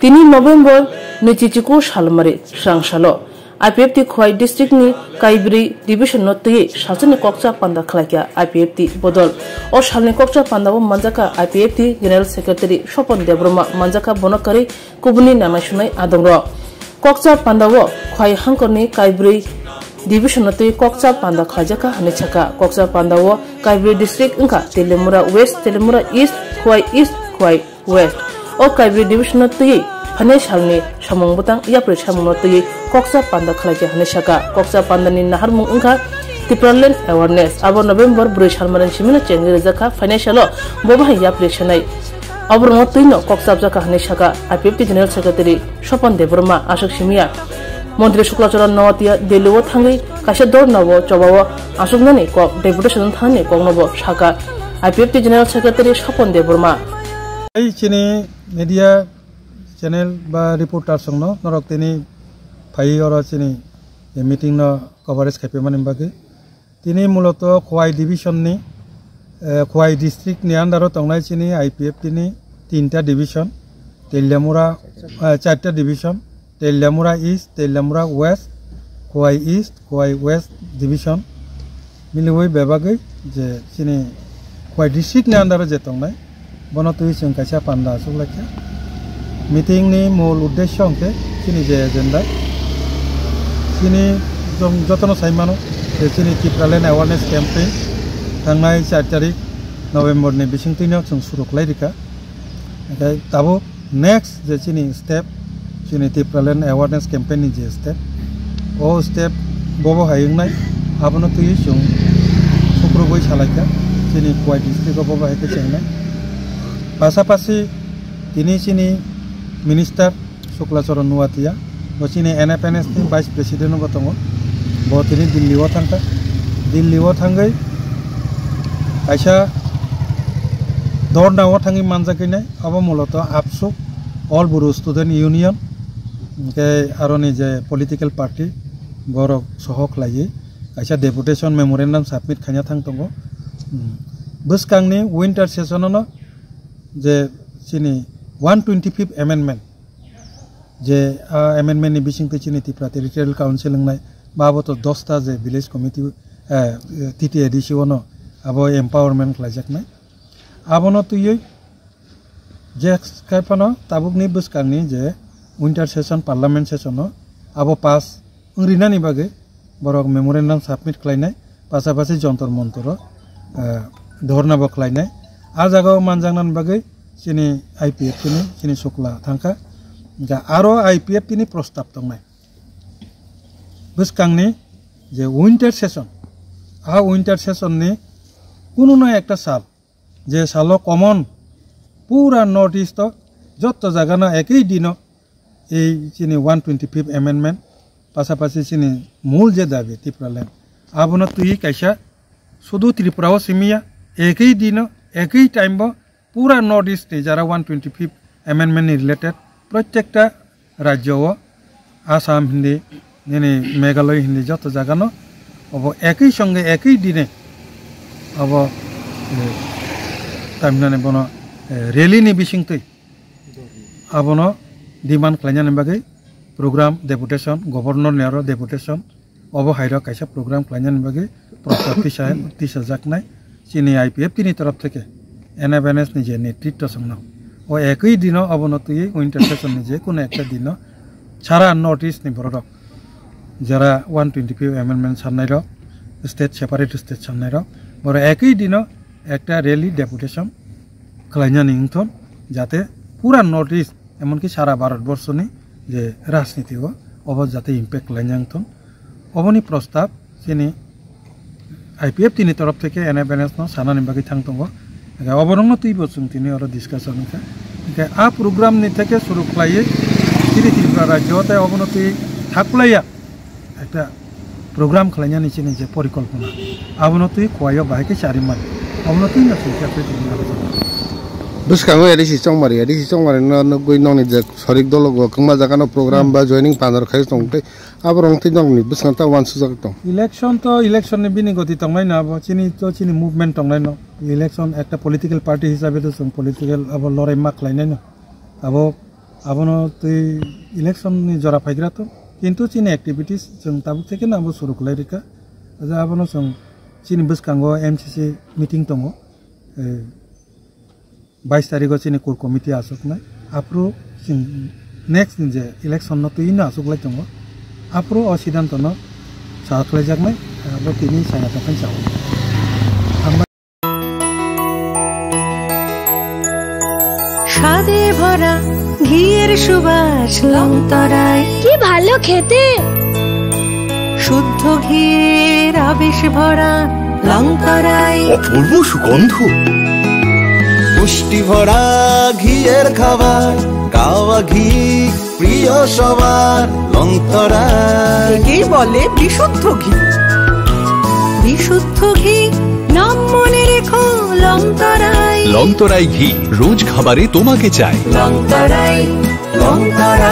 3 November Nichichiku Shalmari Shangshalo IPFT Khwai District ni Kaibri Division Notri Shalchani Kokcha Panda Khlakya IPFT Bodol o Shalni Kokcha Panda wo Manjaka IPFT General Secretary Shopon Debroma Manjaka Bonakari Kubuni Namashunai Adongro Kokcha Panda wo Khwai Hangkorni Kaibri Division Notri Kokcha Panda Khlajaka Hanichaka Kokcha Panda wo Kaibri District Inka Telemura West Telemura East Khwai West o Kaibri Division Notri Hane Shalni Shamong Butang Yapre Shamong Notri Kokcha Panda Khlajaka Hanishaka Kokcha Panda ni Naharmung Inka Tipraland Awareness Abo November Brush Halmaran Shimina Chengri Zaka Financial Boba Yapre Shanai Abo Motino Kokcha Zaka Hanishaka IPFT General Secretary Shopon Debroma Ashok Shimia Montri Shuklacharan Nawatia Deliwo Thangi Kashador Nawo Chobawo Asuknani Kok Deputation Thani Kongnobo Shaka IPFT General Secretary Shopon Debroma Ei chini media channel ba reporter songno norok tini phai ora chini meeting no coverage khape mane bage tini muloto Khwai division ni Khwai district ni under tongnai chini IPF tini 3ta division Telamura 4ta division Telamura East Telamura West Khwai East Khwai West division miloi bebage je chini Khwai district ni under je tongnai bono tui chung kaisa panda suglakya meeting ni mul uddesho angke chini je agenda chini jotono saimano chini Tipraland awareness campaign thangnai 4 tarik November ni bisingtino chung suruklai rika okay tabo next je chini step chini Tipraland awareness campaign ni je step o step bobo hayingnai abono tui chung sukruboi salakya chini Khwai district bobo haike chengnai pasapasi tini chini Minister Suklacharan Nuwatia Bocini NFNS ni Vice President no batongo bo tini Delhi wo thangai aisha dorna wo thangi manjakine abo muloto ABSU All Buru Student Union ke aroni je political party borok sohok lagi aisha deputation memorandum submit khanya thangtongo buskangni winter session no je chini 125th amendment je amendment ni bising te chini Tripura Territorial Council ngai babo to 10 ta je village committee titi edition no abo empowerment klajak nai abono tuyoi je kaipano tabuk ni buskang ni je winter session parliament session no abo pass ungrina ni bage borok memorandum submit klainai pasapasi jontor montoro dhorna bo klainai a jagao manjangnan bage chini IPF chini sukla thangka ja aro IPF tini prostab tongnai buskangni je winter session ni kuno na ekta sal je salo common pura north east jotto jaga na ekei dino ei chini 125th amendment pasapasi chini mul je dabi Tipraland abono tui kaisa sudu Tripura o simia ekei dino ekei time bo pura north east jara 125th amendment related প্রত্যেকটা রাজ্য আসাম হিন্দি নেনে মেঘালয় হিন্দি যত জায়গানো of একই সঙ্গে একই দিনে of Tamil Nadu বন rally নি বিসিংতই আবন demand ক্লাইনানি বাগৈ প্রোগ্রাম ডেপুটেশন গভর্নর নেয়ার ডেপুটেশন অব হাইরা কাইসা প্রোগ্রাম ক্লাইনানি বাগৈ প্রস্তাব তিসাজাকনাই চিনি IPF তিনি তরফ থেকে NFNS নিজে নেতৃত্ব সংনাও ও একই দিন অবনতি উইন্টার সেশন নিজে কোনো একটা দিন সারা নর্থ ইস্ট নি বড় যারা 125 অ্যামেন্ডমেন্ট সামনাই স্টেট সেপারেট স্টেট সামনাই বড় একই দিন একটা র্যালি ডেপুটেশন খালাইনানি ইংথন যাতে পুরা নর্থ ইস্ট এমনকি সারা ভারতবর্ষ নি যে রাজনীতি অব যাতে ইম্প্যাক্ট লাইনাংথন অবনি প্রস্তাব যিনি IPF তিনি তরফ থেকে NFNS ন সানানি বাকি থাংতঙ্গ অবরঙ্গ তুই বলছেন তিনি আরো ডিসকাশন আ প্রোগ্রাম নি থেকে শুরু খাইয়ে তিনি ত্রিপুরা রাজ্যতে অবনতি থাকলাইয়া একটা প্রোগ্রাম খালাইয়া নিচে নিজে পরিকল্পনা অবনতি খোয়াইও বাহাইকে চারিমান অবনতি না সংখ্যা পেয়ে তিনি আলোচনা বুঝকাঙ্গো এডিসি চংমারি নগৈ নংনি যে সরিক দল কংমা জাগানো প্রোগ্রাম বা জয়নিং পাঁদর খাই তংতে আবার রংতি নংনি বুঝকান্তা ওয়ানসু জাগ তং ইলেকশন নি বিনি গতি তংনাই না চিনি মুভমেন্ট তংনাই ন ইলেকশন একটা পলিটিক্যাল পার্টি হিসাবে তো পলিটিক্যাল আবার লড়াই মাক লাইনাই ন আবার abono tui election ni jora phaigra to kintu chini activities jong tabuk theke na abo suru khlai rika aja abono jong chini buskango MCC meeting tongo 22 tarikho chini core committee asoknai apro next je election no tui na asoklai tongo apro o siddhanto no sakhlai jaknai abo tini saina takan chao স্বাদে ভরা ঘিয়ের সুবাস লংতরায় কি ভালো খেতে শুদ্ধ ঘিয়ের আবেশ ভরা লংতরায় অপূর্ব সুগন্ধ পুষ্টি ভরা ঘিয়ের খাবার গাওয়া ঘি প্রিয় সবার লংতরায় একেই বলে বিশুদ্ধ ঘি বিশুদ্ধ ঘি নাম মনে রেখো লংতরায় লংতরাই ঘি রোজ খাবারে তোমাকে চাই লংতরাই লংতরাই